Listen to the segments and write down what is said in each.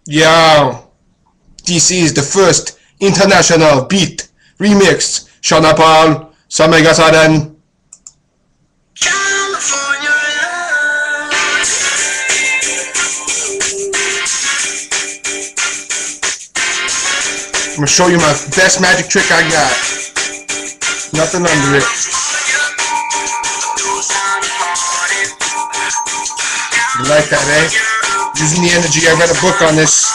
Yeah, this is the first international beat remix. Sean Paul, Samega Sadan. I'm gonna show you my best magic trick I got. Nothing under it. You like that, eh? Using the energy. I got a book on this.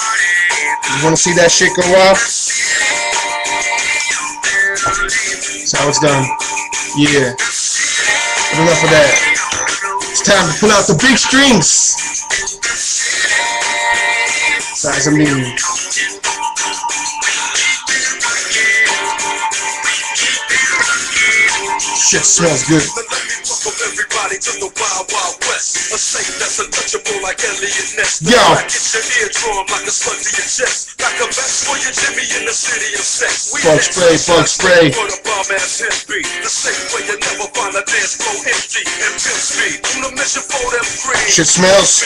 You wanna see that shit go off? That's how it's done. Yeah. But enough of that. It's time to pull out the big strings. Size of me. Shit smells good. Yo. Bug spray. Shit smells.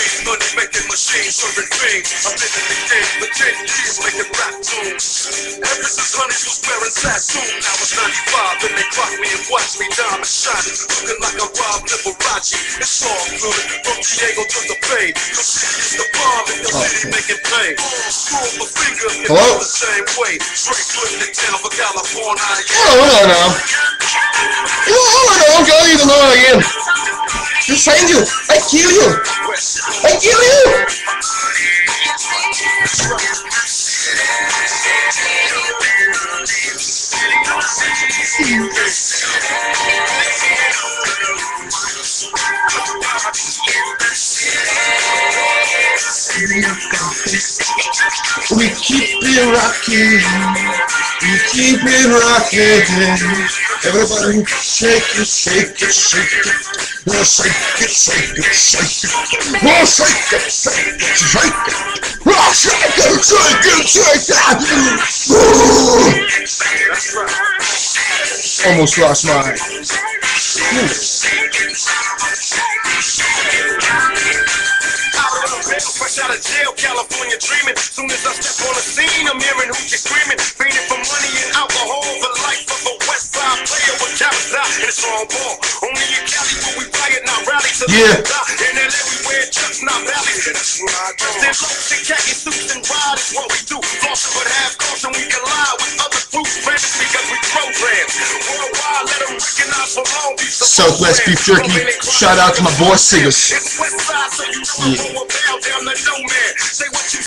Diamond shining, looking like a Rob Liberace. It's all good, from Diego to the Bay. Your city is the bomb, and your city making pain. Screw up a finger, and go the same way. Straight putting it down for California. Hold on now. Hold on, go even know again. You find you. I kill you. I kill you. We keep it rocking. We keep it rocking. Everybody shake it, shake it, shake it. Oh, shake it, shake it, shake it. Oh, shake it, shake it, shake it. Oh, shake it, shake it, shake it. Almost lost mine. Fresh out of jail, California dreaming. Soon as I step on the scene, I'm hearing hoochies screaming, fiending for money and alcohol. The life of a West Side player with character and a strong ball. Only in Cali will we riot, not rally to the top. In LA we wear chucks, not valleys. That's right. There's loafs and khaki suits and ride is what we do. Flossing but have caution, we collide with other groups. Friends because we program. Worldwide, let them recognize for Long Beach. Southwest beef jerky. Shout out to my boy Siggers. It's West Side, so you know I'm about down the no man.